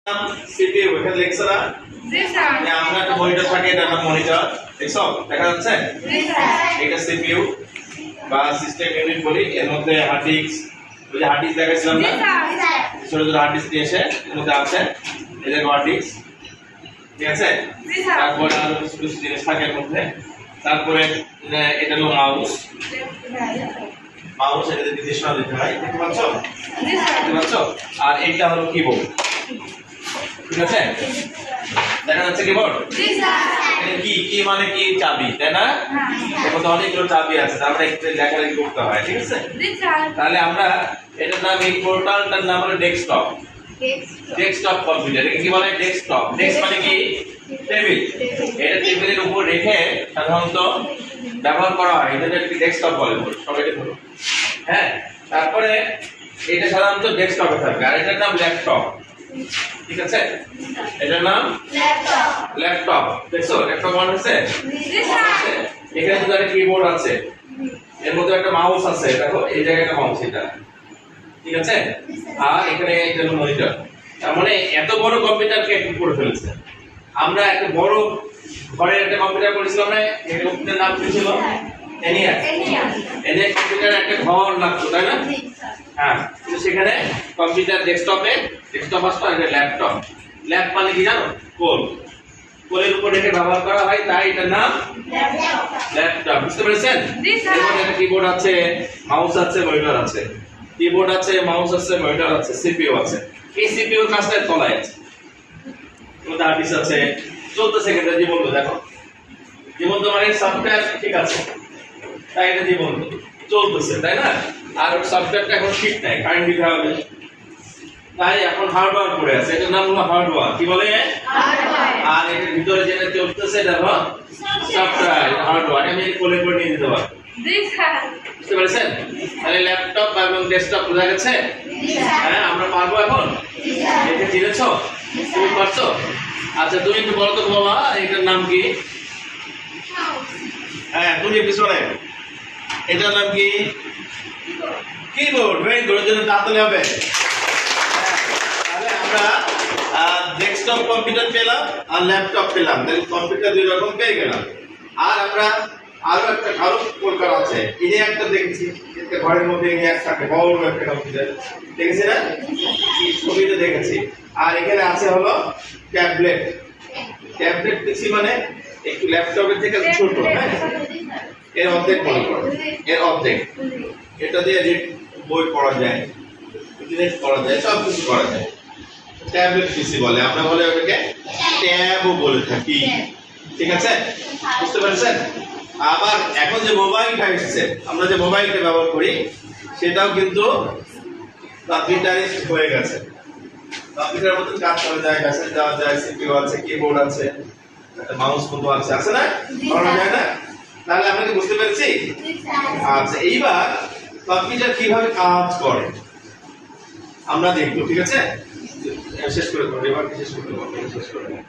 CPU এখানে লিখছ না? জি sir. আমরা একটা মনিটর থাকে, এটা নাম মনিটর। দেখছো দেখা যাচ্ছে? জি স্যার। এটা সিপিইউ বা সিস্টেম ইউনিট বলি। এর মধ্যে হার্ড ডিস্ক, ওই যে হার্ড ডিস্ক দেখাইছিলাম জি না, স্যার। ছোট ছোট হার্ড ডিস্ক নিয়ে এসে এর মধ্যে আছে এদের হার্ড ডিস্ক, ঠিক আছে? জি স্যার। তারপরে আরো কিছু কিছু জিনিস থাকে এর মধ্যে। তারপরে এটা হলো মাউস। মাউস এটা নির্দেশনা দিতে হয়, দেখতে পাচ্ছ? জি স্যার। দেখতে পাচ্ছ? আর এটা হলো কিবোর্ড, ঠিক আছে? দেখা যাচ্ছে কিবোর্ড? জি স্যার। এটা কি কি মানে কি? চাবি, তাই না? এর মধ্যে অনেকগুলো চাবি আছে, তারপরে একটু লেখালেখি করতে হয়, ঠিক আছে? জি স্যার। তাহলে আমরা এটার নাম, এই পোর্টালটার নাম হলো ডেস্কটপ। ডেস্কটপ কম্পিউটার, একে কি বলে? ডেস্কটপ। ডেস্ক মানে কি? টেবিল। এটা টেবিলের উপর রেখে সাধারণত ব্যবহার করা হয়, এটাকে ডেস্কটপ বলে। সবাইকে ধরো, হ্যাঁ। তারপরে এটা সাধারণত ডেস্কটপে থাকে, আর এটার নাম ল্যাপটপ, ঠিক আছে? এটার নাম ল্যাপটপ। দেখছো ল্যাপটপ মানে হচ্ছে? জি স্যার। এখানে তো একটা কিবোর্ড আছে, এর মধ্যে একটা মাউস আছে, দেখো এই জায়গায় একটা মাউস, এটা ঠিক আছে? আর এখানে এটা হলো মনিটর। তার মানে এত বড় কম্পিউটারকে একটু করে ফেলেছে। আমরা একটা বড় ঘরের একটা কম্পিউটার করেছিলাম না, এই কম্পিউটার নাম কি ছিল? এনিয়াক। এনিয়াক কম্পিউটার একটা ঘর লাগতো, তাই না? হ্যাঁ, কিন্তু সেখানে কম্পিউটার ডেস্কটপে, ডেস্কটপ আসতো আর ল্যাপটপ। ল্যাপ মানে কি জানো? কোল। কোলের উপর রেখে ব্যবহার করা হয়, তাই এটার নাম ল্যাপটপ। বুঝতে পেরেছেন? জি স্যার। এর মধ্যে একটা কিবোর্ড আছে, মাউস আছে, মনিটর আছে। কিবোর্ড আছে, মাউস আছে, মনিটর আছে, সিপিইউ আছে। এই সিপিইউ কাজটা তলায় আছে। মধ্যে হার্ড ডিস্ক আছে, চলতেছে কিন্তু জীবন্ত। দেখো জীবন্ত মানে সফটওয়্যার ঠিক আছে, তাই এটা জীবন্ত চলতেছে, তাই না? আর সফটওয়্যারটা এখন ঠিক নাই, কারেন্ট দিতে হবে, তাই এখন হার্ডওয়্যার পড়ে আছে। এটার নাম হলো হার্ডওয়্যার। কি বলে? আর এর ভিতরে যেটা চলতেছে দেখো সফটওয়্যার, হার্ডওয়্যার। আমি কোলে করে নিয়ে দিতে পারবো। জি স্যার। বুঝতে পেরেছেন? তাহলে ল্যাপটপ এবং ডেস্কটপ বোঝা গেছে? হ্যাঁ, আমরা পারবো এখন? এটা চিনেছো? তুমি পারছো? আচ্ছা তুমি একটু বলো তো বাবা, এটার নাম কি? হ্যাঁ, তুমি পিছনে। এটার নাম কি? কিবোর্ড। ভেরি গুড, জন্য তাড়াতাড়ি হবে। তাহলে আমরা ডেস্কটপ কম্পিউটার পেলাম আর ল্যাপটপ পেলাম, তাহলে কম্পিউটার দুই রকম পেয়ে গেলাম। আর আমরা আরো প্রকার আছে। এই একটা দেখেছি, একটা ঘরের মধ্যে এক থাকে বড় একটা কম্পিউটার, দেখেছি না? ছবিতে দেখেছি। আর এখানে আছে হলো ট্যাবলেট। ট্যাবলেট পিসি মানে একটু ল্যাপটপের থেকে ছোট, হ্যাঁ? এর অর্ধেক মনে করো, এর অর্ধেক। এটা দিয়ে বই পড়া যায়, ইন্টারনেট করা যায়, সব কিছু করা যায়। ট্যাবলেট পিসি বলে, আমরা বলে ওটাকে ট্যাবও বলে থাকি, ঠিক আছে? বুঝতে পারছেন? আবার এখন যে মোবাইলটা এসেছে, আমরা যে মোবাইলটা ব্যবহার করি, সেটাও কিন্তু কম্পিউটারাইজড হয়ে গেছে। কম্পিউটারের মতো কাজ করা যায়, মেসেজ দেওয়া যায়, সিপিইউ আছে, কিবোর্ড আছে, একটা মাউস মতো আছে না? করা যায় না? তাহলে আমরা কি বুঝতে পেরেছি? আচ্ছা, এইবার কম্পিউটার কিভাবে কাজ করে আমরা দেখবো, ঠিক আছে? শেষ করে দেবো, এবার শেষ করে দেবো, শেষ করে দেবো।